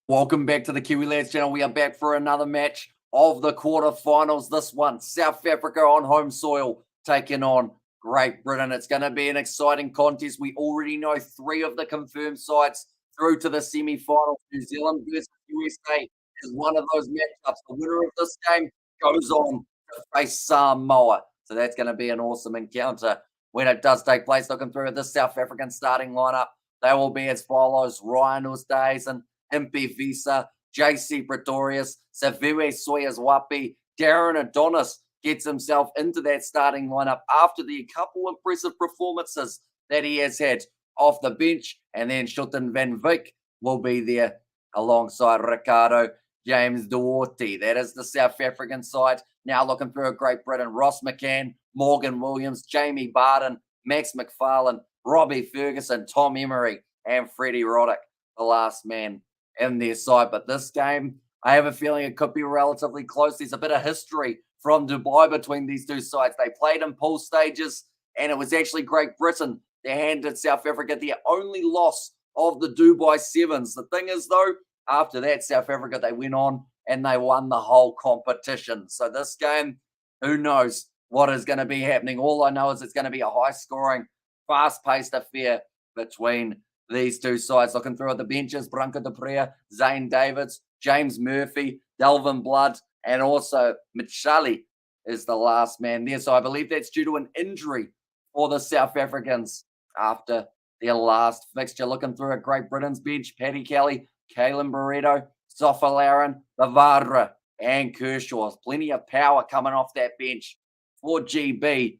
Welcome back to the Kiwi Lads channel. We are back for another match of the quarterfinals. This one, South Africa on home soil, taking on Great Britain. It's going to be an exciting contest. We already know three of the confirmed sides through to the semi-finals. New Zealand versus USA is one of those matchups. The winner of this game goes on to face Samoa. So that's going to be an awesome encounter when it does take place. Looking through at this South African starting lineup, they will be as follows: Ryan Oosthuizen, Impey Visa, JC Pretorius, Saviwe Soyas-Wapi, Darren Adonis gets himself into that starting lineup after the couple impressive performances that he has had off the bench. And then Schutten van Wyk will be there alongside Ricardo James Duarte. That is the South African side. Now looking through a Great Britain: Ross McCann, Morgan Williams, Jamie Barden, Max McFarlane, Robbie Ferguson, Tom Emery, and Freddie Roddick, the last man in their side. But this game, I have a feeling it could be relatively close. There's a bit of history from Dubai between these two sides. They played in pool stages, and it was actually Great Britain that handed South Africa their only loss of the Dubai Sevens. The thing is, though, after that, South Africa, they went on and they won the whole competition. So this game, who knows what is going to be happening? All I know is it's going to be a high-scoring, fast-paced affair between these two sides. Looking through at the benches: Branko de Preer, Zane Davids, James Murphy, Delvin Blood, and also Michali is the last man there. So I believe that's due to an injury for the South Africans after their last fixture. Looking through at Great Britain's bench: Paddy Kelly, Kalen Barreto, Sofa Laren, Bavadra, and Kershaw. Plenty of power coming off that bench for GB.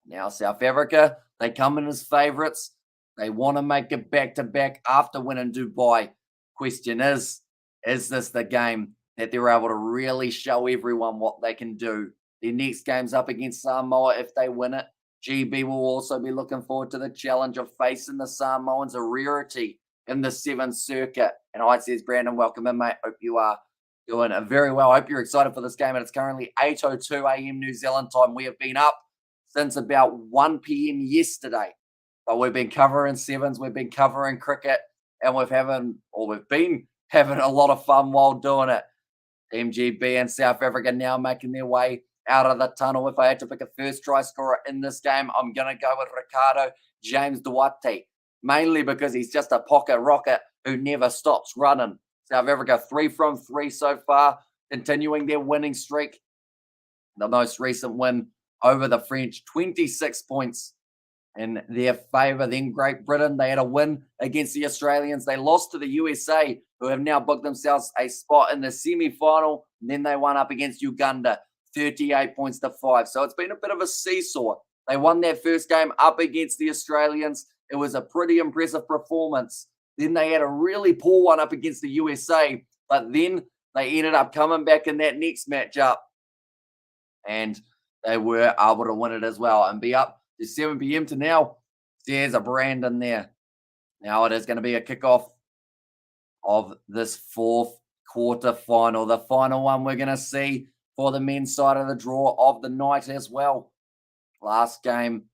Now South Africa, they come in as favourites. They want to make it back-to-back after winning Dubai. Question is this the game that they're able to really show everyone what they can do? Their next game's up against Samoa. If they win it, GB will also be looking forward to the challenge of facing the Samoans, a rarity in the Sevens circuit. And I says, Brandon, welcome in, mate. Hope you are doing very well. I hope you're excited for this game. And it's currently 8:02 a.m. New Zealand time. We have been up since about 1 p.m. yesterday. But we've been covering sevens, we've been covering cricket, and we've been having a lot of fun while doing it. Team GB and South Africa now making their way out of the tunnel. If I had to pick a first try scorer in this game, I'm going to go with Ricardo James Duarte, mainly because he's just a pocket rocket who never stops running. South Africa 3 from 3 so far, continuing their winning streak. The most recent win over the French, 26 points in their favour. Then Great Britain, they had a win against the Australians. They lost to the USA, who have now booked themselves a spot in the semi-final. And then they won up against Uganda, 38 points to 5. So it's been a bit of a seesaw. They won their first game up against the Australians. It was a pretty impressive performance. Then they had a really poor one up against the USA, but then they ended up coming back in that next matchup, and they were able to win it as well and be up to 7 p.m. to now. There's a Brandon there. Now it is going to be a kickoff of this fourth quarter final, the final one we're going to see for the men's side of the draw of the night as well. Last game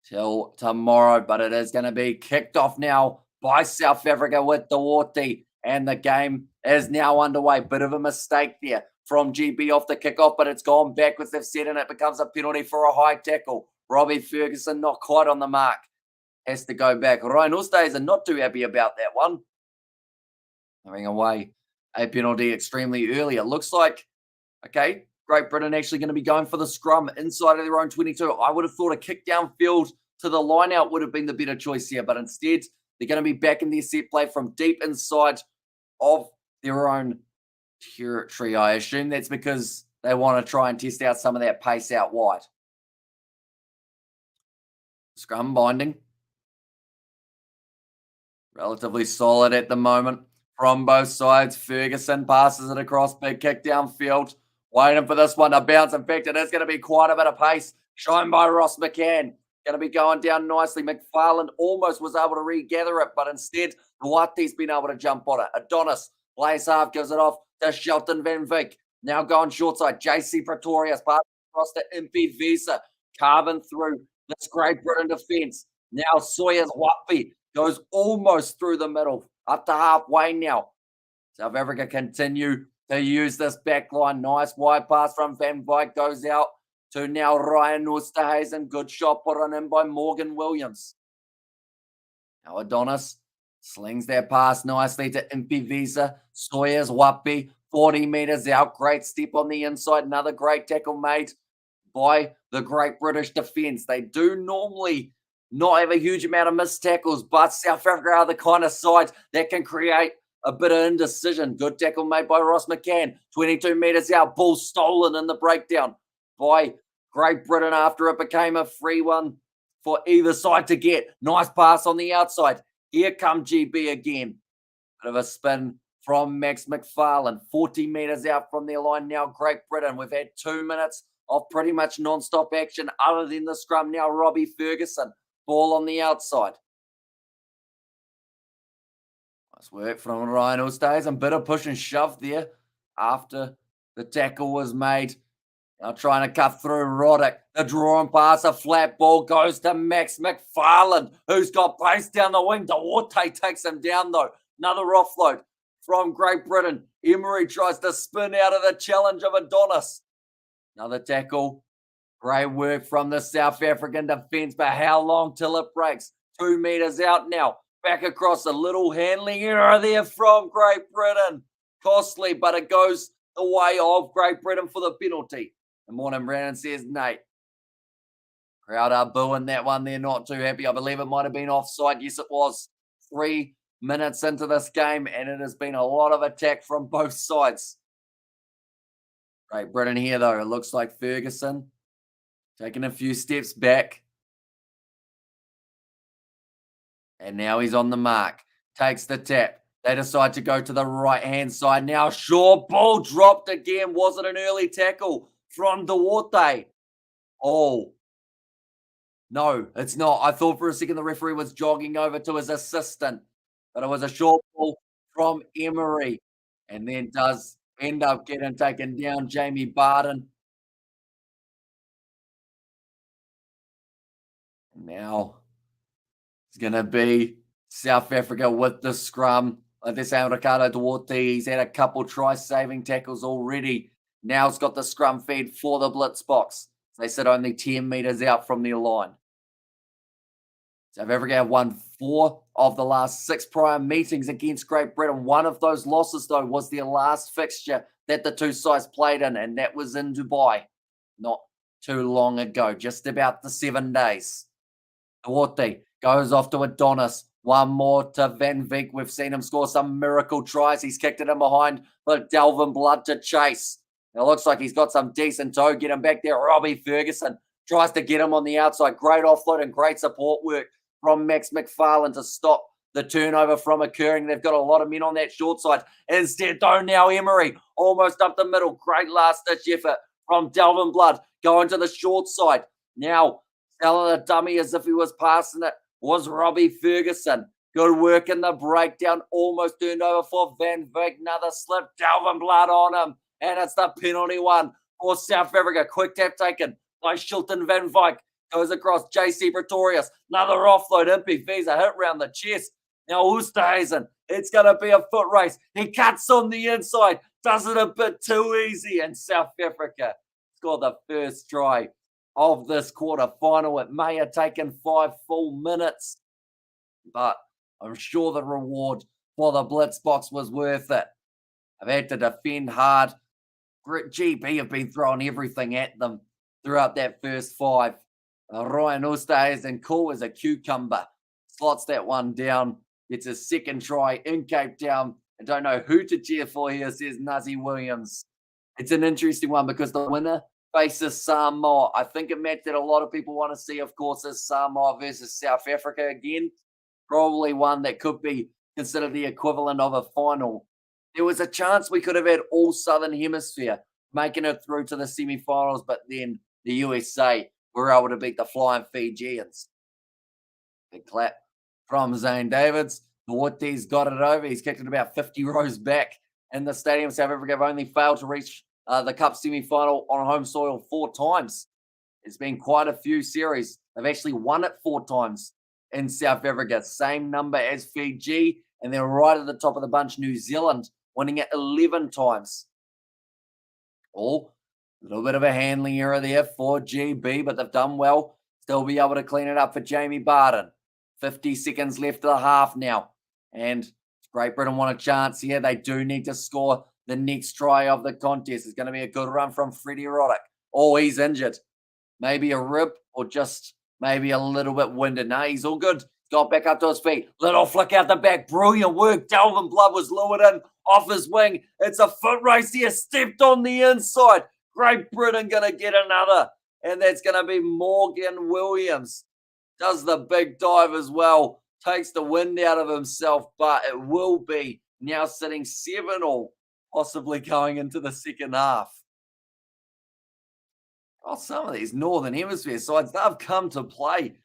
till tomorrow, but it is going to be kicked off now by South Africa with Duarte, and the game is now underway. Bit of a mistake there from GB off the kickoff, but it's gone backwards, they've said, and it becomes a penalty for a high tackle. Robbie Ferguson not quite on the mark, has to go back. Ryan Oosthuizen not too happy about that one, throwing away a penalty extremely early. It looks like, okay, Great Britain actually going to be going for the scrum inside of their own 22. I would have thought a kick downfield to the line out would have been the better choice here, but instead they're going to be back in their set play from deep inside of their own territory. I assume that's because they want to try and test out some of that pace out wide. Scrum binding. Relatively solid at the moment from both sides. Ferguson passes it across, big kick downfield. Waiting for this one to bounce. In fact, it is going to be quite a bit of pace shown by Ross McCann. Going to be going down nicely. McFarland almost was able to regather it, but instead, Duarte's been able to jump on it. Adonis plays half, gives it off to Shelton van Wyk. Now going short side. JC Pretorius passes across to Impey Visa. Carving through this Great Britain defence. Now Soyas-Wapi goes almost through the middle, up to halfway now. South Africa continue to use this back line. Nice wide pass from Van Wyk goes out to now Ryan Oosterhuizen. Good shot put on in by Morgan Williams. Now Adonis slings that pass nicely to Impivisa. Sawyers Wapi, 40 meters out. Great step on the inside. Another great tackle made by the Great British defence. They do normally not have a huge amount of missed tackles, but South Africa are the kind of side that can create a bit of indecision. Good tackle made by Ross McCann. 22 meters out. Ball stolen in the breakdown by Great Britain after it became a free one for either side to get. Nice pass on the outside. Here come GB again. Bit of a spin from Max McFarlane. 40 meters out from their line now, Great Britain. We've had 2 minutes of pretty much non-stop action other than the scrum. Now Robbie Ferguson. Ball on the outside. Nice work from Ryan Oosterhuizen. Bit of push and shove there after the tackle was made. Now trying to cut through Roddick. The drawing pass, a flat ball goes to Max McFarlane, who's got pace down the wing. Duarte takes him down though. Another offload from Great Britain. Emery tries to spin out of the challenge of Adonis. Another tackle. Great work from the South African defence, but how long till it breaks? 2 meters out now. Back across, a little handling error there from Great Britain. Costly, but it goes the way of Great Britain for the penalty. And Morning Brandon says, Nate. Crowd are booing that one. They're not too happy. I believe it might have been offside. Yes, it was. 3 minutes into this game, and it has been a lot of attack from both sides. Great Britain here, though. It looks like Ferguson taking a few steps back. And now he's on the mark. Takes the tap. They decide to go to the right-hand side. Now, short ball dropped again. Was it an early tackle from Duarte? Oh. No, it's not. I thought for a second the referee was jogging over to his assistant. But it was a short ball from Emery. And then does end up getting taken down, Jamie Barton. Now it's going to be South Africa with the scrum. This Ricardo Duarte, he's had a couple try-saving tackles already. Now it's got the scrum feed for the Blitzboks. They sit only 10 meters out from their line. South Africa have won 4 of the last 6 prior meetings against Great Britain. One of those losses, though, was their last fixture that the two sides played in, and that was in Dubai not too long ago, just about the 7 days. Duarte goes off to Adonis. One more to Van Wyk. We've seen him score some miracle tries. He's kicked it in behind for Delvin Blood to chase. It looks like he's got some decent toe. Get him back there. Robbie Ferguson tries to get him on the outside. Great offload and great support work from Max McFarlane to stop the turnover from occurring. They've got a lot of men on that short side. Instead, though, now Emery almost up the middle. Great last-ditch effort from Delvin Blood going to the short side. Now telling a dummy as if he was passing it was Robbie Ferguson. Good work in the breakdown. Almost turned over for Van Wyk. Another slip. Delvin Blood on him. And it's the penalty one for South Africa. Quick tap taken by Shilton Van Wyk. Goes across JC Pretorius. Another offload. Impy Visa hit round the chest. Now Oosterhuizen. It's going to be a foot race. He cuts on the inside. Does it a bit too easy. And South Africa scored the first try of this quarter final. It may have taken 5 full minutes, but I'm sure the reward for the Blitzboks was worth it. I've had to defend hard. GB have been throwing everything at them throughout that first 5. Ryan Oosterhuizen, cool as a cucumber, slots that one down. It's his second try in Cape Town. I don't know who to cheer for here, says Nazi Williams. It's an interesting one because the winner faces Samoa. I think a match that a lot of people want to see, of course, is Samoa versus South Africa again. Probably one that could be considered the equivalent of a final. There was a chance we could have had all Southern Hemisphere making it through to the semi-finals, but then the USA were able to beat the Flying Fijians. Big clap from Zane Davids. Duarte's got it over. He's kicked it about 50 rows back in the stadium. South Africa have only failed to reach the Cup semi-final on home soil 4 times. It's been quite a few series. They've actually won it 4 times in South Africa. Same number as Fiji, and they're right at the top of the bunch. New Zealand winning it 11 times. Oh, a little bit of a handling error there for GB, but they've done well. Still be able to clean it up for Jamie Barden. 50 seconds left of the half now. And Great Britain want a chance here. They do need to score the next try of the contest. It's going to be a good run from Freddie Roddick. Oh, he's injured. Maybe a rib or just maybe a little bit winded. No, he's all good. Got back up to his feet. Little flick out the back. Brilliant work. Delvin Blood was lured in off his wing. It's a foot race here. Stepped on the inside. Great Britain going to get another. And that's going to be Morgan Williams. Does the big dive as well. Takes the wind out of himself. But it will be now sitting 7-all. Possibly going into the second half. Oh, some of these Northern Hemisphere sides, they've come to play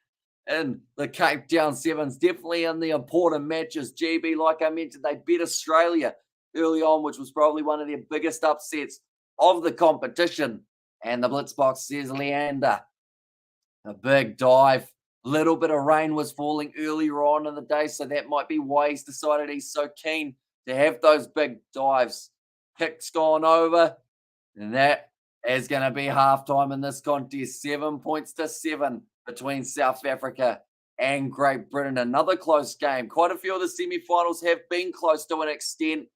in the Cape Town Sevens, definitely in the important matches. GB, like I mentioned, they beat Australia early on, which was probably one of their biggest upsets of the competition. And the Blitzboks says Leander, a big dive. Little bit of rain was falling earlier on in the day, so that might be why he's decided he's so keen to have those big dives. Kick's gone over, and that is going to be halftime in this contest. 7 points to 7 between South Africa and Great Britain. Another close game. Quite a few of the semi-finals have been close to an extent.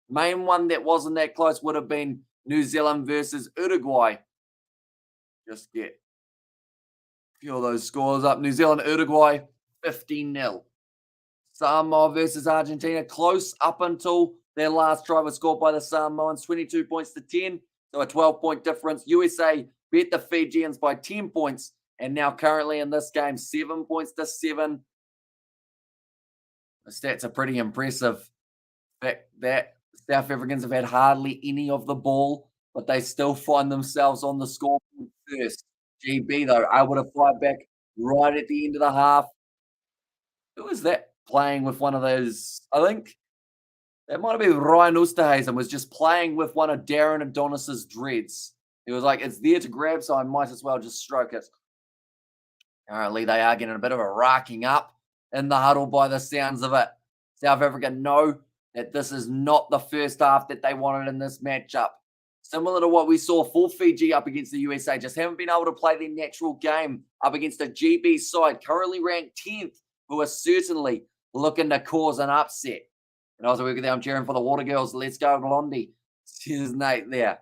Main one that wasn't that close would have been New Zealand versus Uruguay. Just get a few of those scores up. New Zealand, Uruguay, 15-0. Samoa versus Argentina, close up until their last try was scored by the Samoans, 22 points to 10. So a 12-point difference. USA beat the Fijians by 10 points. And now currently in this game, 7 points to 7. The stats are pretty impressive. The fact that South Africans have had hardly any of the ball, but they still find themselves on the scoreboard first. GB, though, able to fight back right at the end of the half. Who was that playing with one of those? I think that might have been Ryan Oosterhuizen was just playing with one of Darren Adonis's dreads. He was like, it's there to grab, so I might as well just stroke it. Apparently, they are getting a bit of a racking up in the huddle by the sounds of it. South Africa know that this is not the first half that they wanted in this matchup. Similar to what we saw for Fiji up against the USA, just haven't been able to play their natural game up against a GB side, currently ranked 10th, who are certainly looking to cause an upset. And also, working there, I'm cheering for the Water Girls. Let's go, Blondie. Cheers, Nate, there.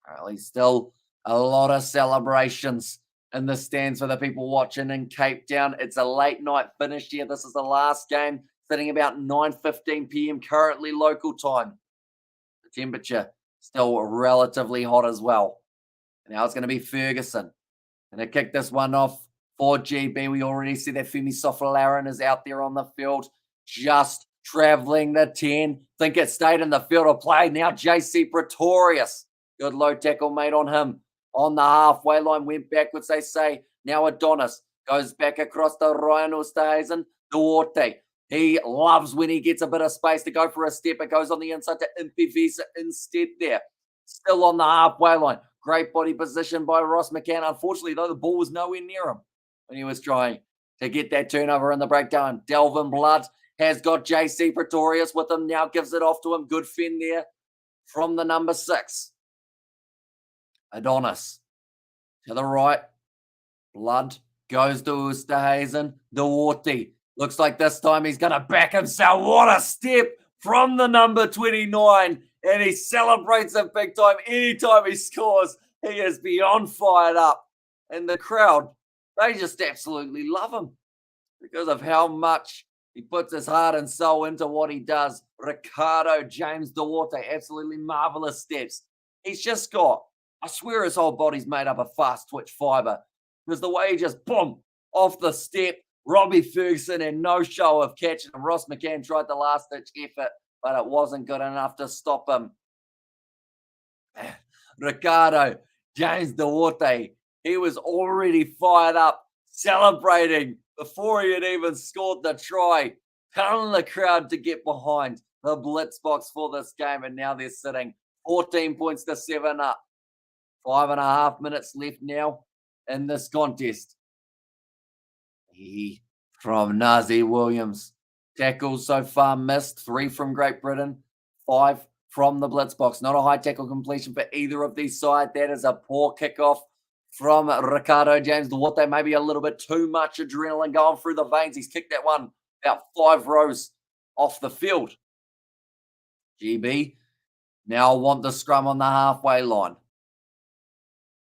Apparently, still a lot of celebrations in the stands for the people watching in Cape Town. It's a late night finish here. This is the last game, sitting about 9:15 p.m. currently local time. The temperature still relatively hot as well. Now it's going to be Ferguson. And to kick this one off for GB, we already see that Femi Sofalarin is out there on the field, just traveling the 10. Think it stayed in the field of play. Now JC Pretorius. Good low tackle made on him. On the halfway line, went backwards, they say. Now Adonis goes back across to Ryan Oosterhuizen. Duarte. He loves when he gets a bit of space to go for a step. It goes on the inside to Impivisa instead there. Still on the halfway line. Great body position by Ross McCann. Unfortunately, though, the ball was nowhere near him when he was trying to get that turnover in the breakdown. Delvin Blood has got JC Pretorius with him. Now gives it off to him. Good fend there from the number 6. Adonis to the right. Blood goes to Oosterhuizen. Duarte looks like this time he's going to back himself. What a step from the number 29. And he celebrates it big time. Anytime he scores, he is beyond fired up. And the crowd, they just absolutely love him because of how much he puts his heart and soul into what he does. Ricardo James Duarte, absolutely marvelous steps. He's just got, I swear his whole body's made up of fast twitch fiber. Because the way he just, boom, off the step. Robbie Ferguson had no show of catching him. Ross McCann tried the last-ditch effort, but it wasn't good enough to stop him. Ricardo James Duarte, he was already fired up, celebrating before he had even scored the try, telling the crowd to get behind the Blitzboks for this game, and now they're sitting 14 points to 7 up. 5.5 minutes left now in this contest. From Nazi Williams. Tackles so far missed, 3 from Great Britain, 5 from the Blitzboks. Not a high tackle completion for either of these sides. That is a poor kickoff from Ricardo James. What they may be a little bit too much adrenaline going through the veins. He's kicked that one about 5 rows off the field. GB now want the scrum on the halfway line.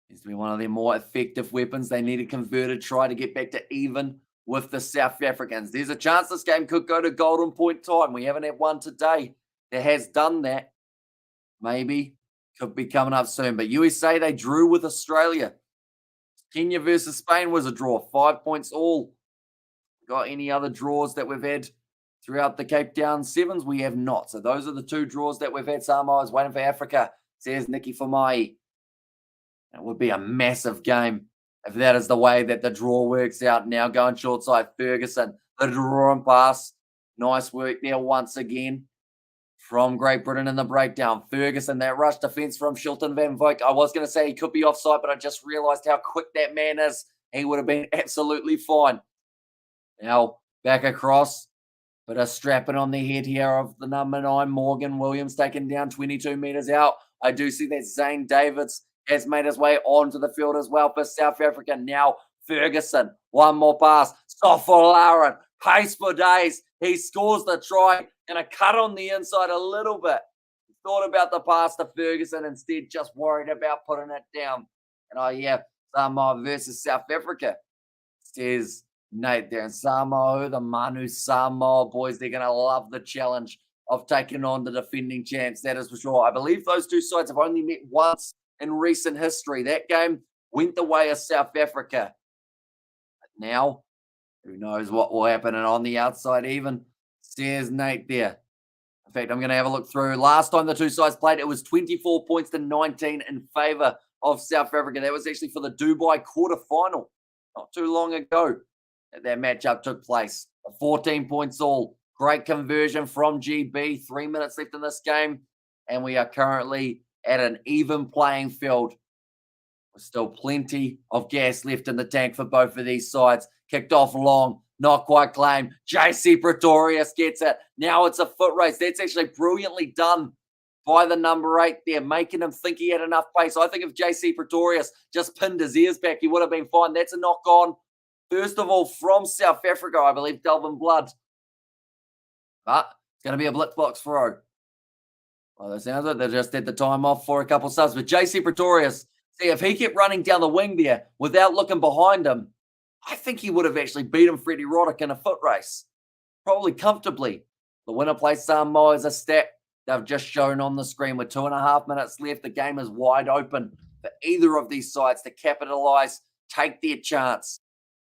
Needs to be one of their more effective weapons. They need to convert a try to get back to even with the South Africans. There's a chance this game could go to golden point time. We haven't had one today that has done that. Maybe could be coming up soon. But USA, they drew with Australia. Kenya versus Spain was a draw. 5 points all. Got any other draws that we've had throughout the Cape Town Sevens? We have not. So those are the 2 draws that we've had. Samoa is waiting for Africa, says Nikki Famai. It would be a massive game if that is the way that the draw works out. Now going short side, Ferguson, the draw and pass. Nice work there once again from Great Britain in the breakdown. Ferguson, that rush defense from Shilton van Wyk. I was going to say he could be offside, but I just realized how quick that man is. He would have been absolutely fine. Now back across, but a strapping on the head here of the number 9, Morgan Williams, taken down 22 meters out. I do see that Zane Davids has made his way onto the field as well for South Africa. Now Ferguson, one more pass. Sofalaran, pace for days. He scores the try and a cut on the inside a little bit. Thought about the pass to Ferguson, instead just worried about putting it down. And Samoa versus South Africa, says Nate there. And Samoa, the Manu Samoa boys, they're going to love the challenge of taking on the defending champs. That is for sure. I believe those 2 sides have only met once in recent history. That game went the way of South Africa. But now, who knows what will happen? And on the outside even, says Nate there. In fact, I'm going to have a look through. Last time the 2 sides played, it was 24 points to 19 in favour of South Africa. That was actually for the Dubai quarterfinal not too long ago that matchup took place. 14 points all. Great conversion from GB. 3 minutes left in this game. And we are currently at an even playing field. There's still plenty of gas left in the tank for both of these sides. Kicked off long, not quite claimed. JC Pretorius gets it. Now it's a foot race. That's actually brilliantly done by the number 8 there, making him think he had enough pace. I think if JC Pretorius just pinned his ears back, he would have been fine. That's a knock on. First of all, from South Africa, I believe, Delvin Blood. But it's going to be a Blitzboks throw. Well, that sounds like they just had the time off for a couple of subs. But JC Pretorius, see, if he kept running down the wing there without looking behind him, I think he would have actually beaten Freddie Roddick in a foot race. Probably comfortably. The winner plays Samoa as a stat they've just shown on the screen with 2.5 minutes left. The game is wide open for either of these sides to capitalise, take their chance,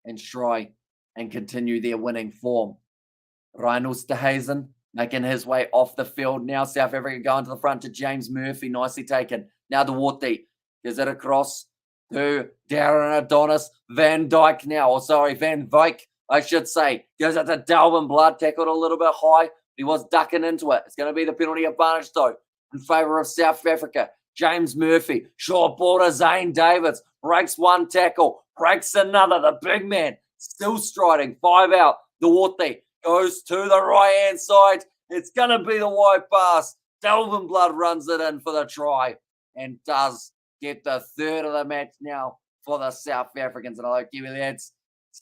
and try and continue their winning form. Reinus de Hazen making his way off the field. Now South Africa going to the front to James Murphy. Nicely taken. Now Duarte gives it across to Darren Adonis. Van Wyk, I should say. Goes out to Delvin Blood. Tackled a little bit high. He was ducking into it. It's going to be the penalty advantage, though, in favour of South Africa. James Murphy. Short ball to Zane Davids. Breaks one tackle. Breaks another. The big man still striding. 5 out. Duarte goes to the right-hand side. It's going to be the wide pass. Delvin Blood runs it in for the try and does get the 3rd of the match now for the South Africans. And I like you, lads.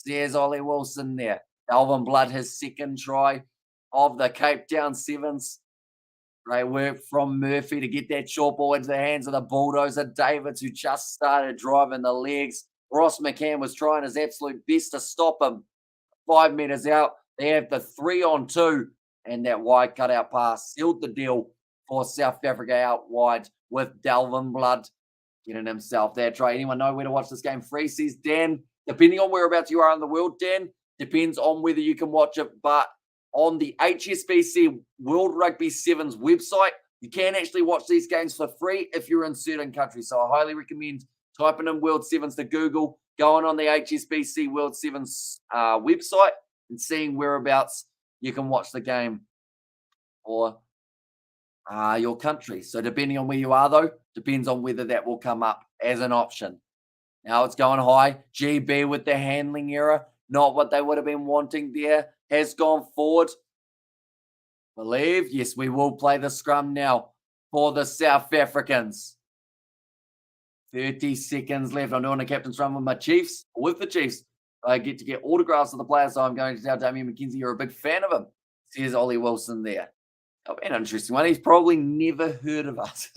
There's Ollie Wilson there. Delvin Blood, his 2nd try of the Cape Town Sevens. Great work from Murphy to get that short ball into the hands of the bulldozer Davids, who just started driving the legs. Ross McCann was trying his absolute best to stop him. 5 meters out. They have the 3-on-2, and that wide cutout pass sealed the deal for South Africa out wide with Delvin Blood getting himself that try. Anyone know where to watch this game free? Says Dan. Depending on whereabouts you are in the world, Dan, depends on whether you can watch it. But on the HSBC World Rugby Sevens website, you can actually watch these games for free if you're in certain countries. So I highly recommend typing in World Sevens to Google, going on the HSBC World Sevens website and seeing whereabouts you can watch the game for your country. So depending on where you are, though, depends on whether that will come up as an option. Now it's going high. GB with the handling error. Not what they would have been wanting there. Has gone forward. believe. Yes, we will play the scrum now for the South Africans. 30 seconds left. I'm doing a captain's run with my Chiefs, with the Chiefs. I get to get autographs of the players, so I'm going to tell Damien McKenzie you're a big fan of him. Says Ollie Wilson there. Oh, an interesting one. He's probably never heard of us,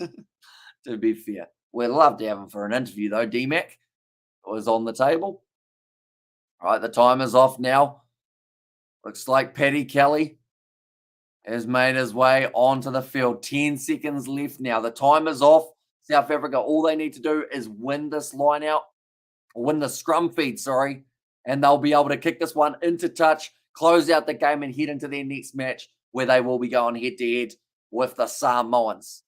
to be fair. We'd love to have him for an interview, though. D-Mac was on the table. All right, the timer's off now. Looks like Paddy Kelly has made his way onto the field. 10 seconds left now. The timer's off. South Africa, all they need to do is win this line out, or win the scrum feed, sorry, and they'll be able to kick this one into touch, close out the game, and head into their next match where they will be going head-to-head with the Samoans.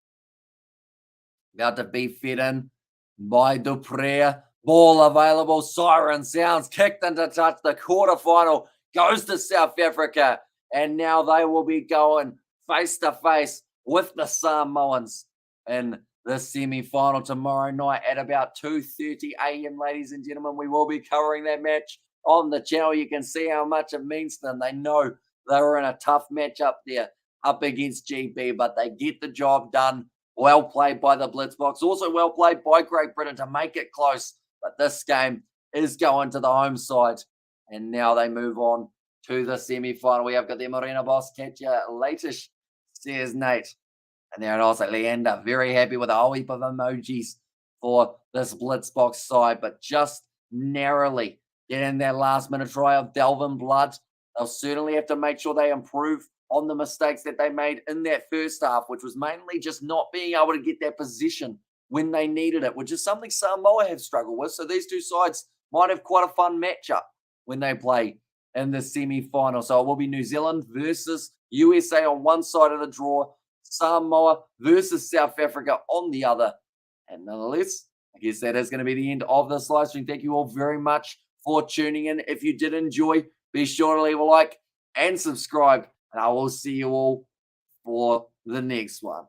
About to be fed in by Dupree. Ball available. Siren sounds. Kicked into touch. The quarterfinal goes to South Africa. And now they will be going face-to-face with the Samoans in the semi-final tomorrow night at about 2:30 a.m., ladies and gentlemen. We will be covering that match on the channel. You can see how much it means to them. They know they were in a tough match up there, up against GB, but they get the job done. Well played by the Blitzboks. Also well played by Great Britain to make it close. But this game is going to the home side. And now they move on to the semi-final. We have got the Marina Boss. Catch you later, says Nate. And then also Leander, very happy with a whole heap of emojis for this Blitzboks side, but just narrowly getting that last-minute try of Delvin Blood. They'll certainly have to make sure they improve on the mistakes that they made in that first half, which was mainly just not being able to get that position when they needed it, which is something Samoa have struggled with. So these two sides might have quite a fun matchup when they play in the semi-final. So it will be New Zealand versus USA on one side of the draw, Samoa versus South Africa on the other. And nonetheless, I guess that is going to be the end of this live stream. Thank you all very much for tuning in. If you did enjoy, be sure to leave a like and subscribe. And I will see you all for the next one.